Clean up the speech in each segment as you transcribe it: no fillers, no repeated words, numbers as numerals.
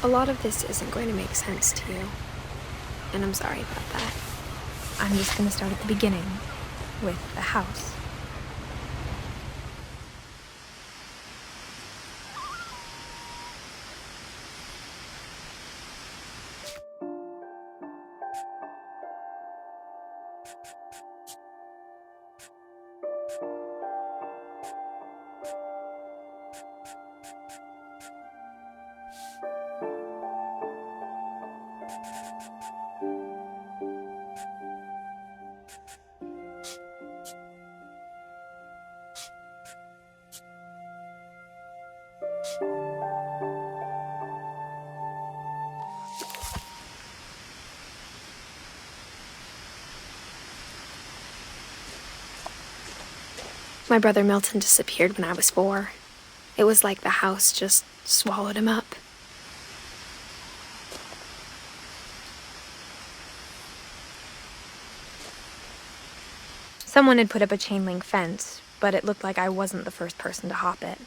A lot of this isn't going to make sense to you, and I'm sorry about that. I'm just going to start at the beginning, with the house. My brother Milton disappeared when I was 4. It was like the house just swallowed him up. Someone had put up a chain link fence, but it looked like I wasn't the first person to hop it.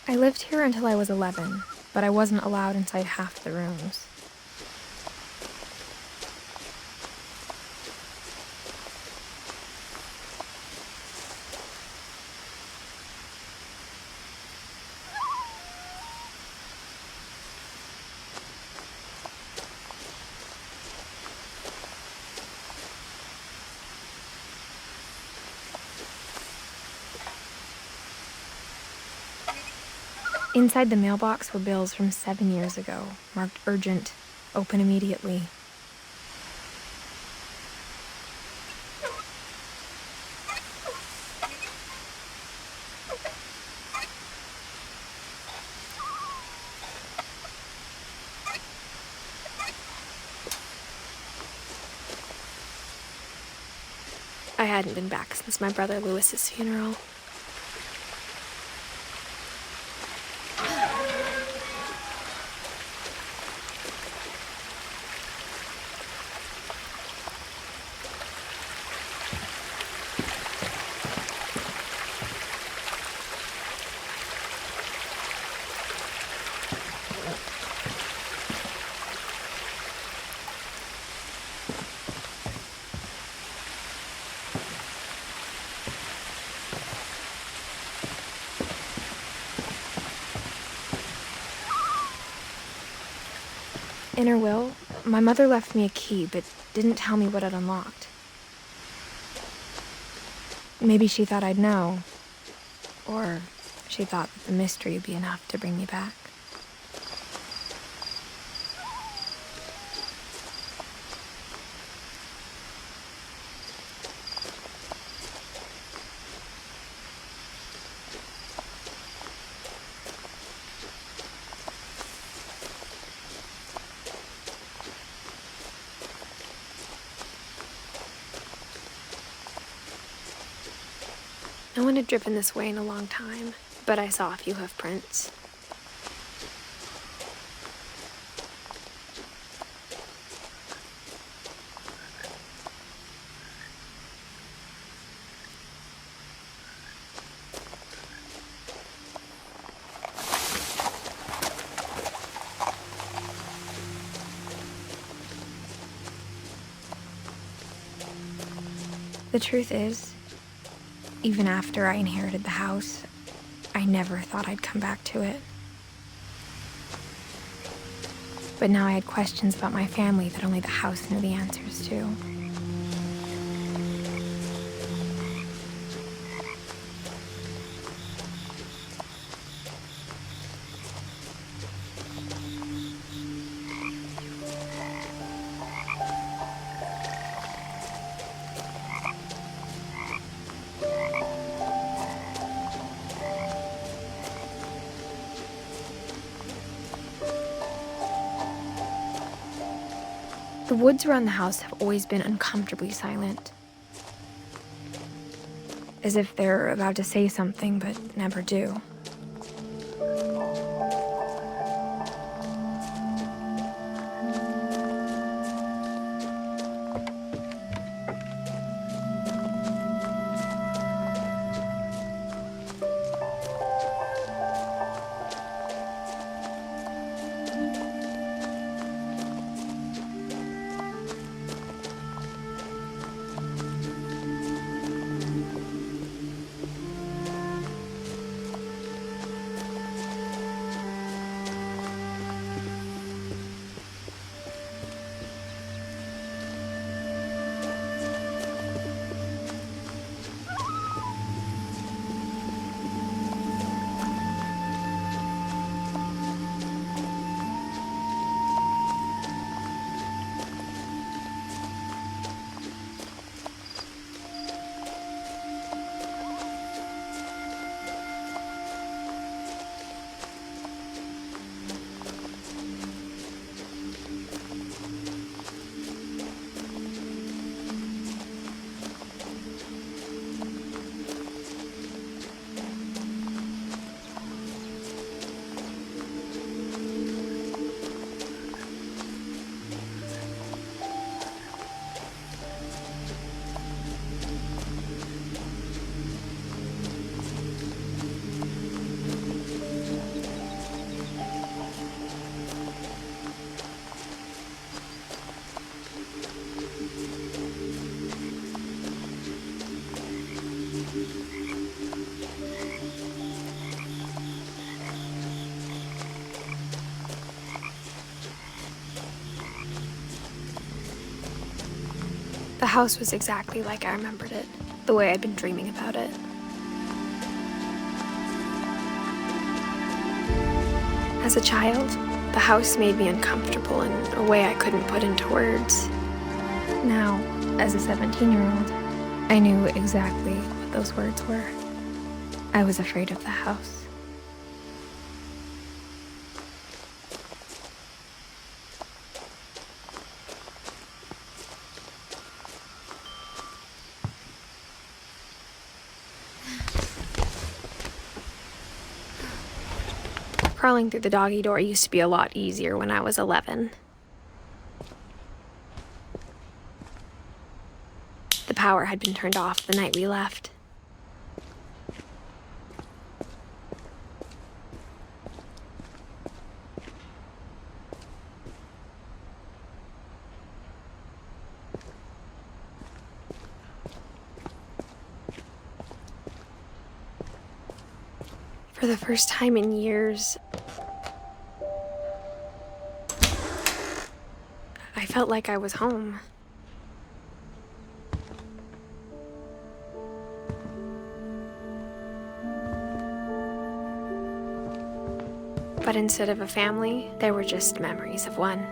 I lived here until I was 11, but I wasn't allowed inside half the rooms. Inside the mailbox were bills from 7 years ago, marked urgent, open immediately. I hadn't been back since my brother Lewis's funeral. In her will, my mother left me a key, but didn't tell me what it unlocked. Maybe she thought I'd know, or she thought that the mystery would be enough to bring me back. No one had driven this way in a long time, but I saw a few hoof prints. The truth is, even after I inherited the house, I never thought I'd come back to it. But now I had questions about my family that only the house knew the answers to. The woods around the house have always been uncomfortably silent. As if they're about to say something, but never do. The house was exactly like I remembered it, the way I'd been dreaming about it. As a child, the house made me uncomfortable in a way I couldn't put into words. Now, as a 17-year-old, I knew exactly what those words were. I was afraid of the house. Crawling through the doggy door used to be a lot easier when I was 11. The power had been turned off the night we left. For the first time in years, I felt like I was home. But instead of a family, there were just memories of one.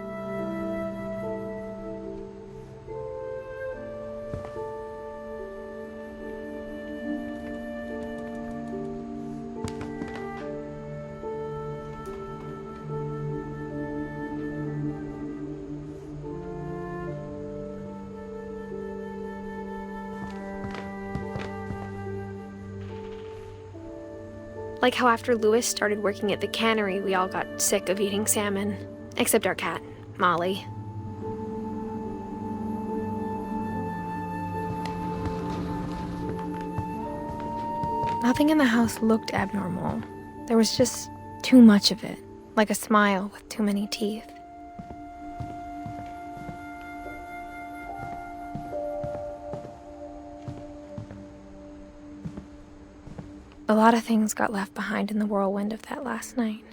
Like how after Louis started working at the cannery, we all got sick of eating salmon. Except our cat, Molly. Nothing in the house looked abnormal. There was just too much of it, like a smile with too many teeth. A lot of things got left behind in the whirlwind of that last night.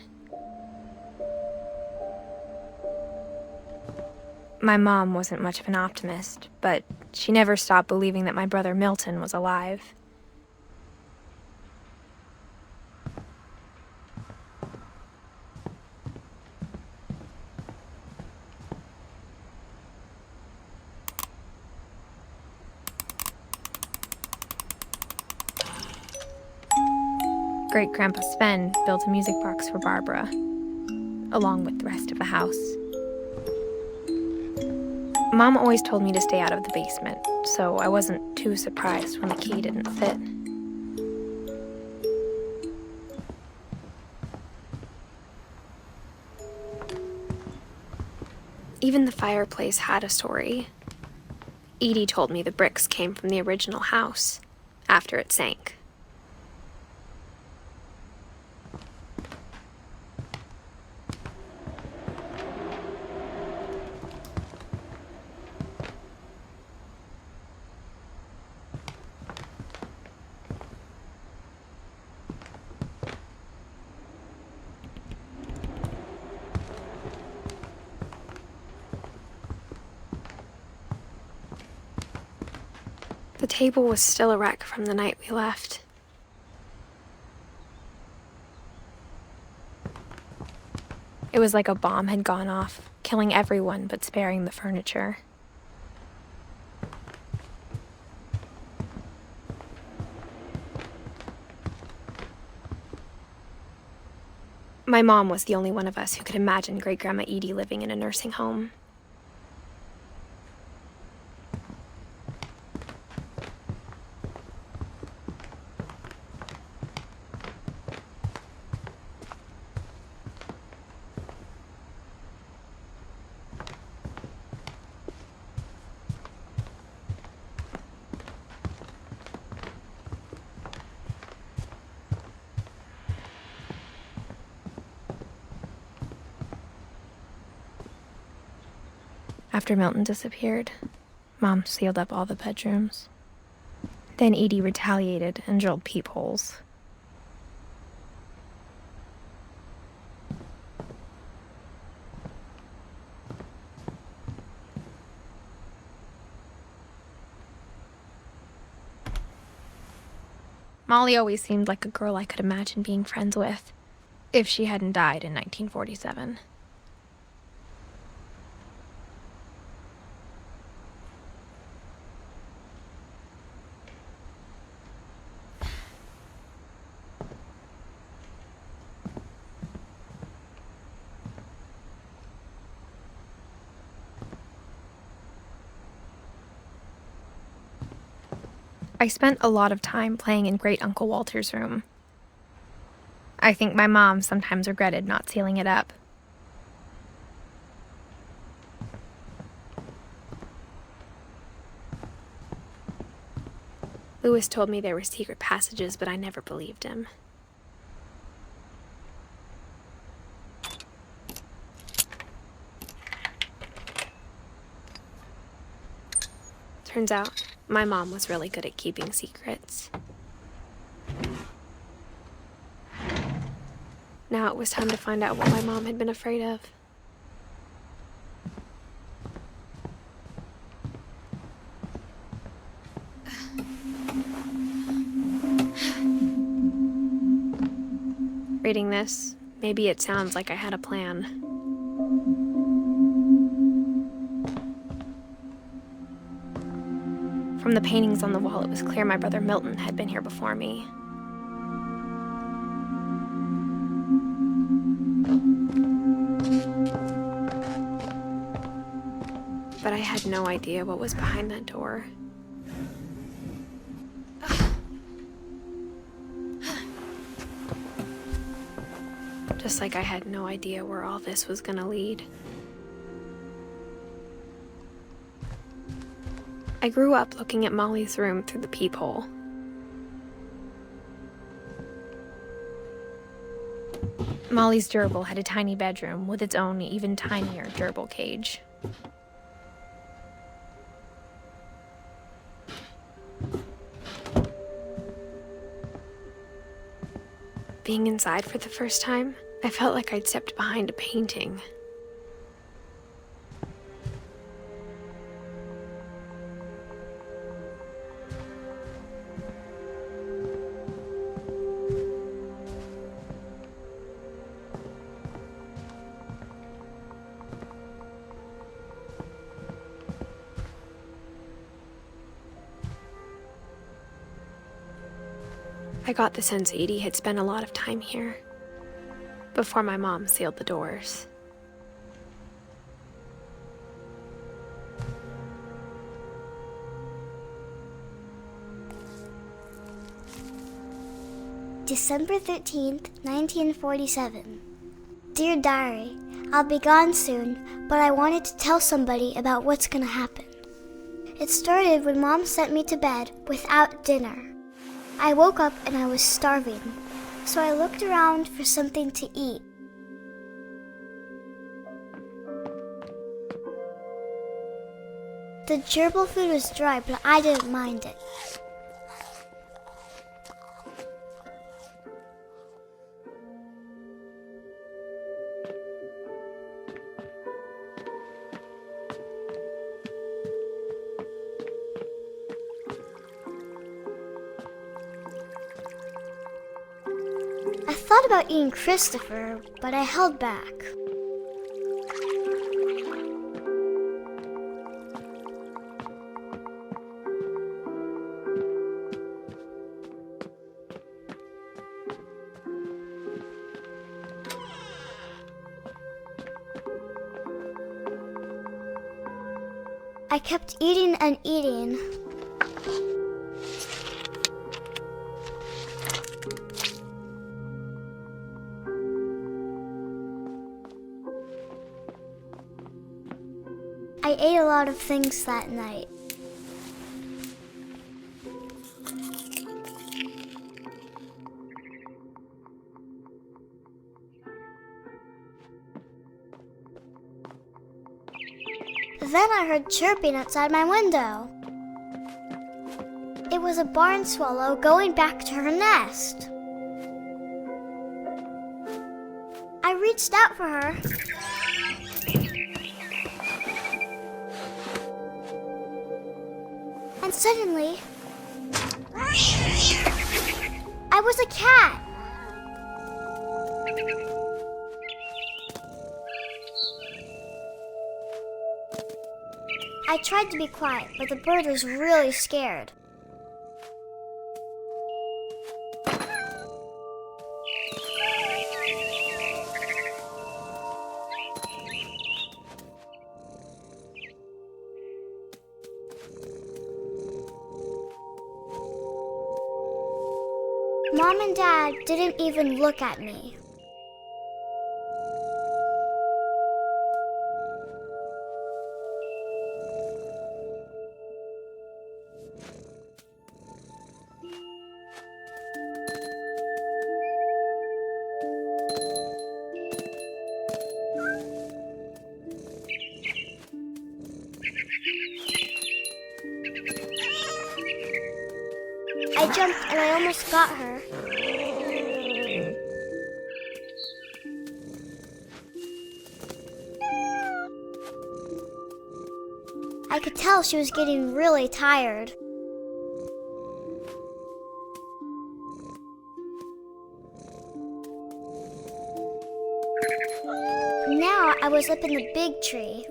My mom wasn't much of an optimist, but she never stopped believing that my brother Milton was alive. Great-Grandpa Sven built a music box for Barbara, along with the rest of the house. Mom always told me to stay out of the basement, so I wasn't too surprised when the key didn't fit. Even the fireplace had a story. Edie told me the bricks came from the original house, after it sank. The table was still a wreck from the night we left. It was like a bomb had gone off, killing everyone but sparing the furniture. My mom was the only one of us who could imagine Great-Grandma Edie living in a nursing home. After Milton disappeared, Mom sealed up all the bedrooms. Then Edie retaliated and drilled peepholes. Molly always seemed like a girl I could imagine being friends with, if she hadn't died in 1947. I spent a lot of time playing in Great Uncle Walter's room. I think my mom sometimes regretted not sealing it up. Lewis told me there were secret passages, but I never believed him. Turns out, my mom was really good at keeping secrets. Now it was time to find out what my mom had been afraid of. Reading this, maybe it sounds like I had a plan. From the paintings on the wall, it was clear my brother Milton had been here before me. But I had no idea what was behind that door. Just like I had no idea where all this was gonna lead. I grew up looking at Molly's room through the peephole. Molly's gerbil had a tiny bedroom with its own even tinier gerbil cage. Being inside for the first time, I felt like I'd stepped behind a painting. I got the sense Edie had spent a lot of time here, before my mom sealed the doors. December 13th, 1947. Dear Diary, I'll be gone soon, but I wanted to tell somebody about what's gonna happen. It started when Mom sent me to bed without dinner. I woke up and I was starving, so I looked around for something to eat. The gerbil food was dry, but I didn't mind it. I thought about eating Christopher, but I held back. I kept eating and eating. I ate a lot of things that night. Then I heard chirping outside my window. It was a barn swallow going back to her nest. I reached out for her. And suddenly, I was a cat. I tried to be quiet, but the bird was really scared. Mom and Dad didn't even look at me. I jumped and I almost got her. I could tell she was getting really tired. Now I was up in the big tree.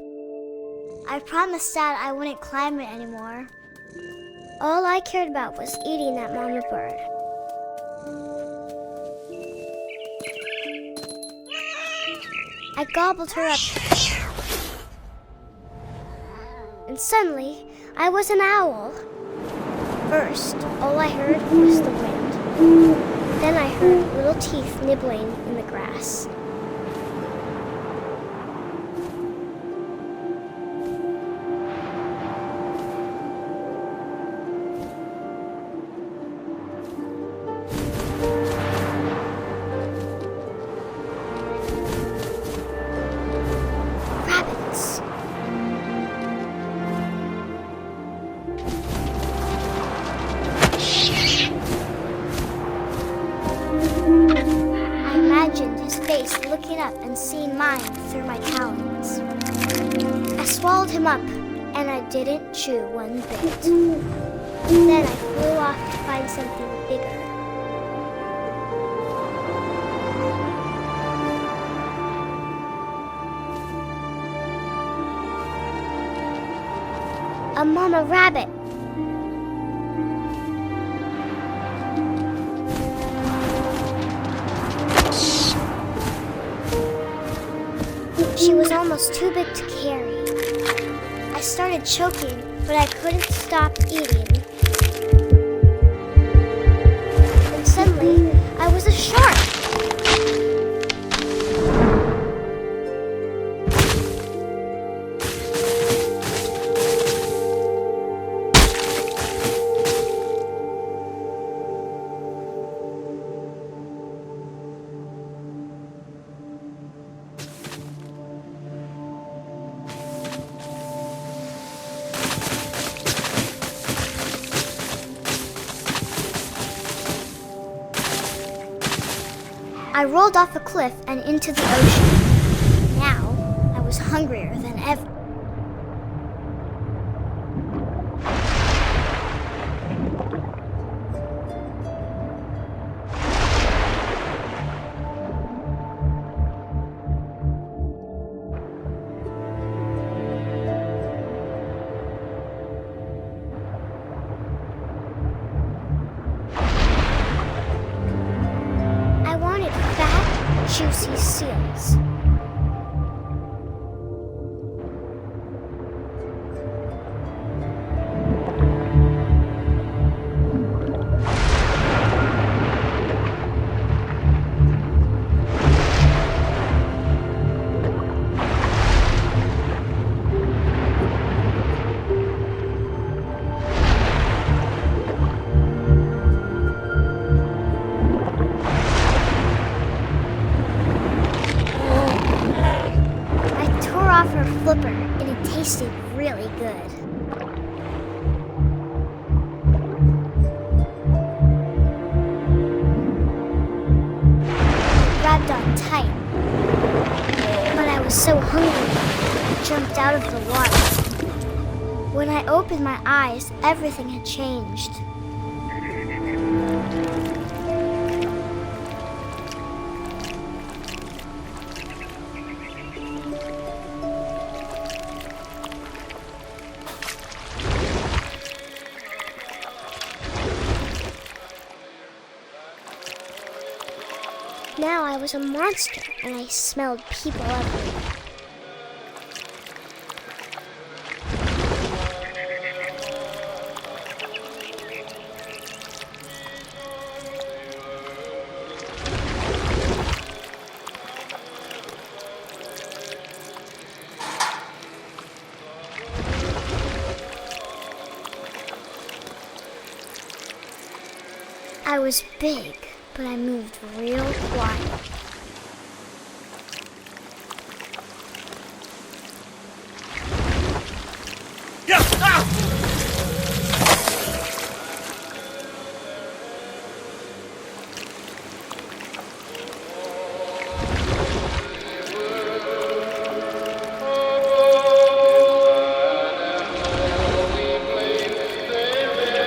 I promised Dad I wouldn't climb it anymore. All I cared about was eating that mama bird. I gobbled her up. And suddenly, I was an owl. First, all I heard was the wind. Then I heard little teeth nibbling in the grass. Looking up and seeing mine through my talons. I swallowed him up, and I didn't chew one bit. Then I flew off to find something bigger. A mama rabbit. She was almost too big to carry. I started choking, but I couldn't stop eating. And suddenly, I was a shark. I rolled off a cliff and into the ocean. Now, I was hungrier than ever. I wanted fat, juicy seals. I tore off her flipper and it tasted really good. I grabbed on tight, but I was so hungry I jumped out of the water. When I opened my eyes, everything had changed. Now I was a monster, and I smelled people everywhere. I was big, but I moved real quiet.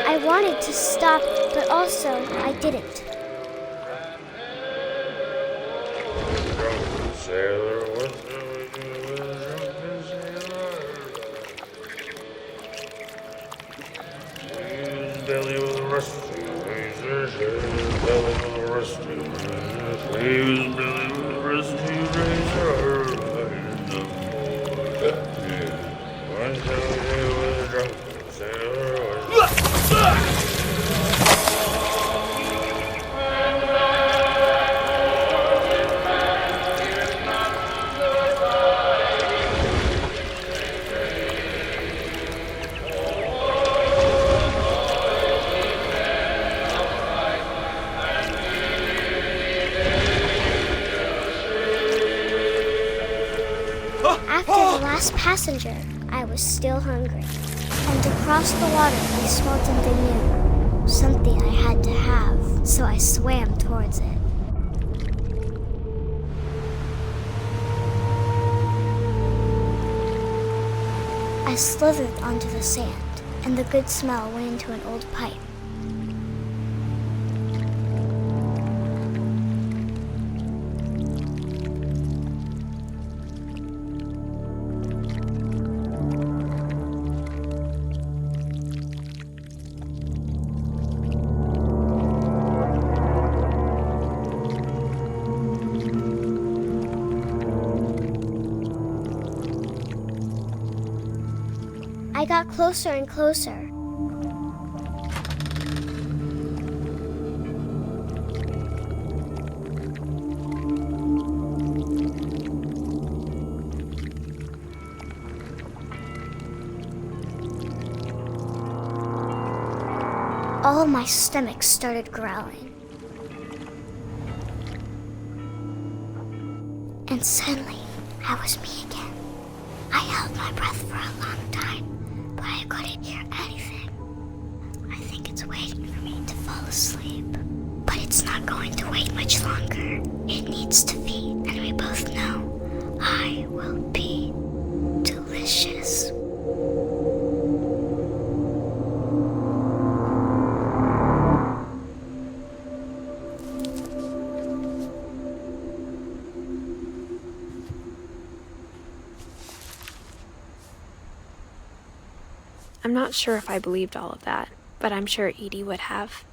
I wanted to stop, but also I didn't. After the last passenger, I was still hungry. And across the water, I smelled something new. Something I had to have, so I swam towards it. I slithered onto the sand, and the good smell went into an old pipe. I got closer and closer. All of my stomach started growling. And suddenly, I was me again. I held my breath for a long time, but I couldn't hear anything. I think it's waiting for me to fall asleep, but it's not going to wait much longer. It needs to be, and we both know I will be delicious. I'm not sure if I believed all of that, but I'm sure Edie would have.